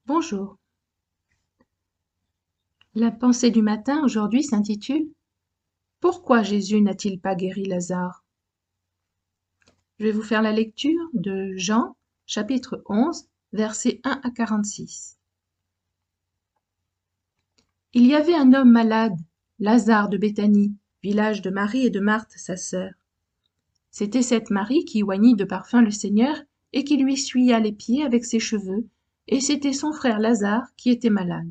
Bonjour. La pensée du matin aujourd'hui s'intitule Pourquoi Jésus n'a-t-il pas guéri Lazare? Je vais vous faire la lecture de Jean, chapitre 11, versets 1 à 46. Il y avait un homme malade, Lazare de Béthanie, village de Marie et de Marthe, sa sœur. C'était cette Marie qui oignit de parfum le Seigneur et qui lui essuya les pieds avec ses cheveux, et c'était son frère Lazare qui était malade.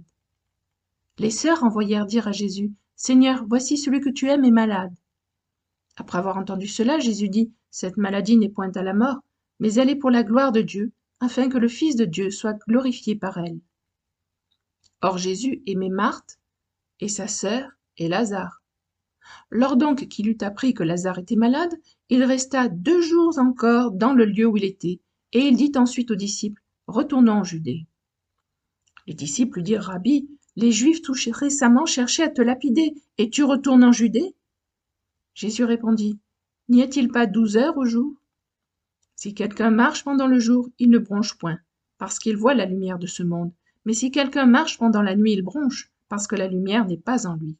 Les sœurs envoyèrent dire à Jésus, Seigneur, voici celui que tu aimes est malade. Après avoir entendu cela, Jésus dit, cette maladie n'est point à la mort, mais elle est pour la gloire de Dieu, afin que le Fils de Dieu soit glorifié par elle. Or Jésus aimait Marthe et sa sœur et Lazare. Lors donc qu'il eut appris que Lazare était malade, il resta 2 jours encore dans le lieu où il était, et il dit ensuite aux disciples, retournons en Judée. Les disciples lui dirent, Rabbi, les Juifs tout récemment cherchaient à te lapider, et tu retournes en Judée? Jésus répondit, n'y a-t-il pas 12 heures au jour? Si quelqu'un marche pendant le jour, il ne bronche point, parce qu'il voit la lumière de ce monde. Mais si quelqu'un marche pendant la nuit, il bronche, parce que la lumière n'est pas en lui.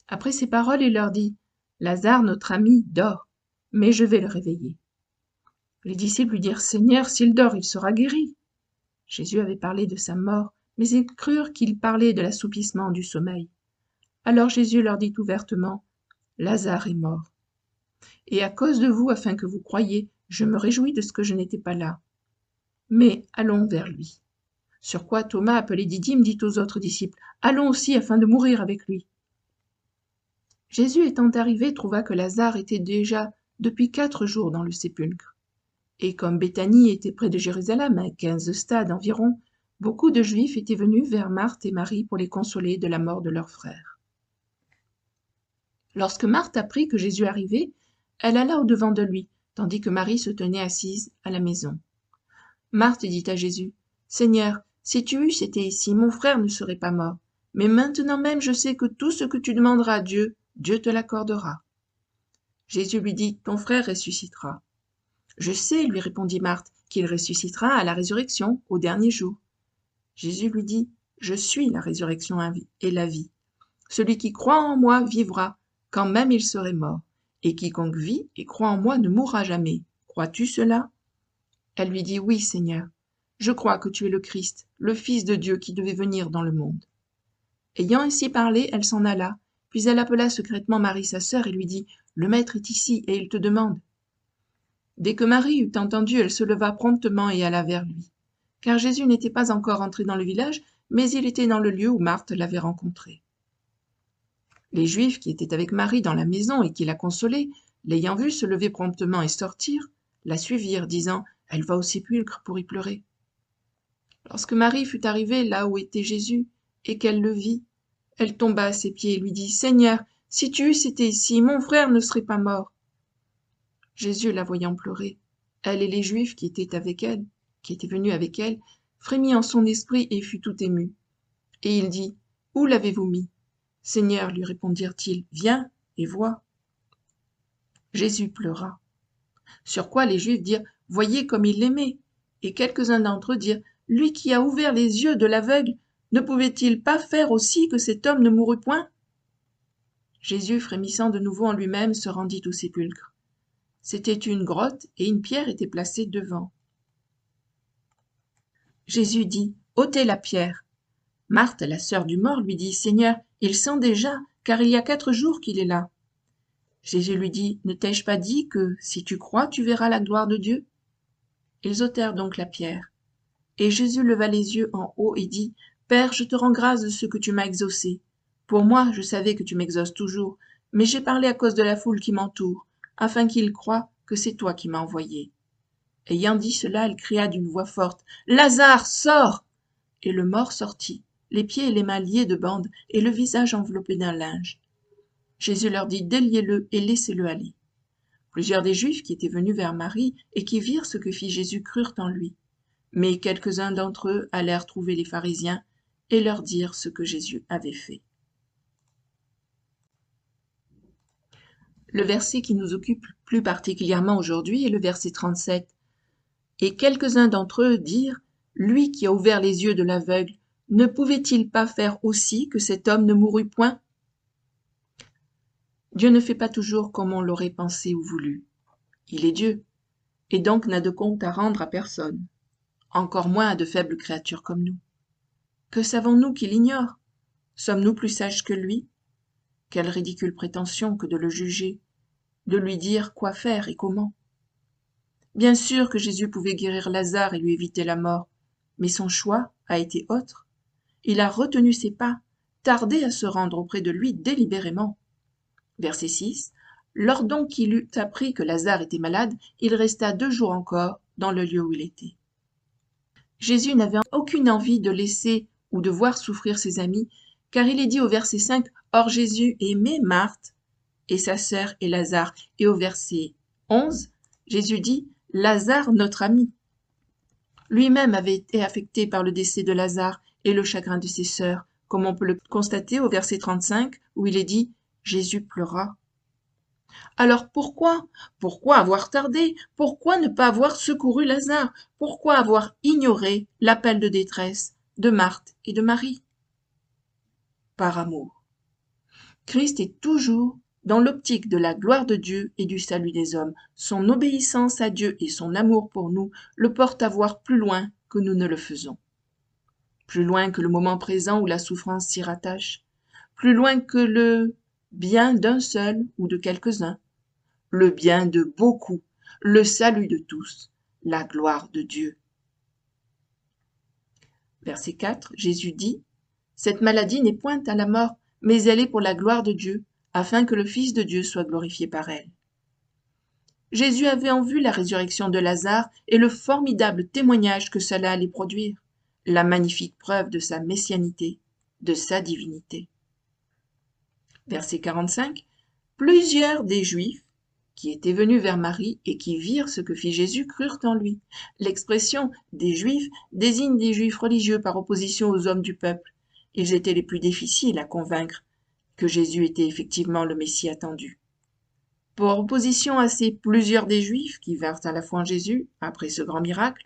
Après ces paroles, il leur dit, Lazare, notre ami, dort, mais je vais le réveiller. Les disciples lui dirent, Seigneur, s'il dort, il sera guéri. Jésus avait parlé de sa mort, mais ils crurent qu'il parlait de l'assoupissement du sommeil. Alors Jésus leur dit ouvertement, Lazare est mort. Et à cause de vous, afin que vous croyiez, je me réjouis de ce que je n'étais pas là. Mais allons vers lui. Sur quoi Thomas, appelé Didyme, dit aux autres disciples, allons aussi afin de mourir avec lui. Jésus étant arrivé trouva que Lazare était déjà depuis 4 jours dans le sépulcre. Et comme Béthanie était près de Jérusalem, à 15 stades environ, beaucoup de Juifs étaient venus vers Marthe et Marie pour les consoler de la mort de leur frère. Lorsque Marthe apprit que Jésus arrivait, elle alla au-devant de lui, tandis que Marie se tenait assise à la maison. Marthe dit à Jésus, Seigneur, si tu eusses été ici, mon frère ne serait pas mort. Mais maintenant même je sais que tout ce que tu demanderas à Dieu, Dieu te l'accordera. Jésus lui dit, ton frère ressuscitera. Je sais, lui répondit Marthe, qu'il ressuscitera à la résurrection, au dernier jour. Jésus lui dit, je suis la résurrection et la vie. Celui qui croit en moi vivra, quand même il serait mort. Et quiconque vit et croit en moi ne mourra jamais. Crois-tu cela? Elle lui dit, oui, Seigneur. Je crois que tu es le Christ, le Fils de Dieu qui devait venir dans le monde. Ayant ainsi parlé, elle s'en alla, puis elle appela secrètement Marie sa sœur et lui dit, le Maître est ici et il te demande. Dès que Marie eut entendu, elle se leva promptement et alla vers lui. Car Jésus n'était pas encore entré dans le village, mais il était dans le lieu où Marthe l'avait rencontré. Les Juifs qui étaient avec Marie dans la maison et qui la consolaient, l'ayant vue se lever promptement et sortir, la suivirent, disant, elle va au sépulcre pour y pleurer. Lorsque Marie fut arrivée là où était Jésus, et qu'elle le vit, elle tomba à ses pieds et lui dit, Seigneur, si tu eusses été ici, mon frère ne serait pas mort. Jésus, la voyant pleurer, elle et les Juifs qui étaient venus avec elle, frémit en son esprit et fut tout ému. Et il dit, où l'avez-vous mis? Seigneur, lui répondirent-ils, viens et vois. Jésus pleura. Sur quoi les Juifs dirent, voyez comme il l'aimait. Et quelques-uns d'entre eux dirent, lui qui a ouvert les yeux de l'aveugle, ne pouvait-il pas faire aussi que cet homme ne mourût point? Jésus, frémissant de nouveau en lui-même, se rendit au sépulcre. C'était une grotte et une pierre était placée devant. Jésus dit, ôtez la pierre. Marthe, la sœur du mort, lui dit, Seigneur, il sent déjà, car il y a 4 jours qu'il est là. Jésus lui dit, ne t'ai-je pas dit que, si tu crois, tu verras la gloire de Dieu? Ils ôtèrent donc la pierre. Et Jésus leva les yeux en haut et dit, Père, je te rends grâce de ce que tu m'as exaucé. Pour moi, je savais que tu m'exauces toujours, mais j'ai parlé à cause de la foule qui m'entoure, afin qu'ils croient que c'est toi qui m'as envoyé. Ayant dit cela, elle cria d'une voix forte, Lazare, sors! Et le mort sortit, les pieds et les mains liés de bandes, et le visage enveloppé d'un linge. Jésus leur dit, déliez-le et laissez-le aller. Plusieurs des Juifs qui étaient venus vers Marie et qui virent ce que fit Jésus crurent en lui. Mais quelques-uns d'entre eux allèrent trouver les pharisiens et leur dirent ce que Jésus avait fait. Le verset qui nous occupe plus particulièrement aujourd'hui est le verset 37. Et quelques-uns d'entre eux dirent, lui qui a ouvert les yeux de l'aveugle, ne pouvait-il pas faire aussi que cet homme ne mourût point? Dieu ne fait pas toujours comme on l'aurait pensé ou voulu. Il est Dieu, et donc n'a de compte à rendre à personne, encore moins à de faibles créatures comme nous. Que savons-nous qu'il ignore? Sommes-nous plus sages que lui? Quelle ridicule prétention que de le juger, de lui dire quoi faire et comment. Bien sûr que Jésus pouvait guérir Lazare et lui éviter la mort, mais son choix a été autre. Il a retenu ses pas, tardé à se rendre auprès de lui délibérément. Verset 6. Lors donc qu'il eut appris que Lazare était malade, il resta 2 jours encore dans le lieu où il était. Jésus n'avait aucune envie de laisser ou de voir souffrir ses amis, car il est dit au verset 5, « Or Jésus aimait Marthe et sa sœur et Lazare ». Et au verset 11, Jésus dit, « Lazare, notre ami ». Lui-même avait été affecté par le décès de Lazare et le chagrin de ses sœurs, comme on peut le constater au verset 35, où il est dit « Jésus pleura ». Alors pourquoi avoir tardé? Pourquoi ne pas avoir secouru Lazare? Pourquoi avoir ignoré l'appel de détresse de Marthe et de Marie? Par amour. Christ est toujours dans l'optique de la gloire de Dieu et du salut des hommes. Son obéissance à Dieu et son amour pour nous le portent à voir plus loin que nous ne le faisons. Plus loin que le moment présent où la souffrance s'y rattache, plus loin que le bien d'un seul ou de quelques-uns, le bien de beaucoup, le salut de tous, la gloire de Dieu. Verset 4, Jésus dit, « Cette maladie n'est point à la mort, mais elle est pour la gloire de Dieu, afin que le Fils de Dieu soit glorifié par elle. » Jésus avait en vue la résurrection de Lazare et le formidable témoignage que cela allait produire, la magnifique preuve de sa messianité, de sa divinité. Verset 45, plusieurs des Juifs qui étaient venus vers Marie et qui virent ce que fit Jésus crurent en lui. L'expression « des Juifs » désigne des Juifs religieux par opposition aux hommes du peuple. Ils étaient les plus difficiles à convaincre que Jésus était effectivement le Messie attendu. Pour opposition à ces plusieurs des Juifs qui vinrent à la foi en Jésus, après ce grand miracle,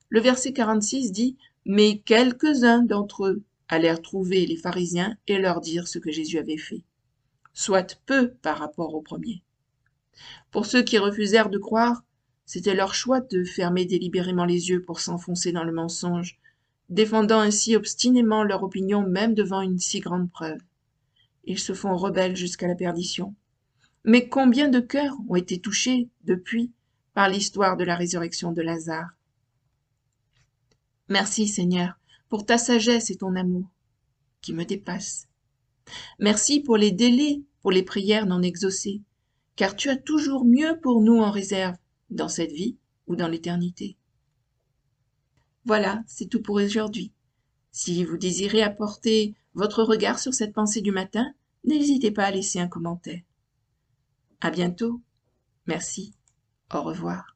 le verset 46 dit « Mais quelques-uns d'entre eux allèrent trouver les pharisiens et leur dire ce que Jésus avait fait, soit peu par rapport au premier. » Pour ceux qui refusèrent de croire, c'était leur choix de fermer délibérément les yeux pour s'enfoncer dans le mensonge, défendant ainsi obstinément leur opinion même devant une si grande preuve. Ils se font rebelles jusqu'à la perdition. Mais combien de cœurs ont été touchés depuis par l'histoire de la résurrection de Lazare? Merci Seigneur pour ta sagesse et ton amour qui me dépassent. Merci pour les délais, pour les prières non exaucées, car tu as toujours mieux pour nous en réserve, dans cette vie ou dans l'éternité. Voilà, c'est tout pour aujourd'hui. Si vous désirez apporter votre regard sur cette pensée du matin, n'hésitez pas à laisser un commentaire. À bientôt. Merci. Au revoir.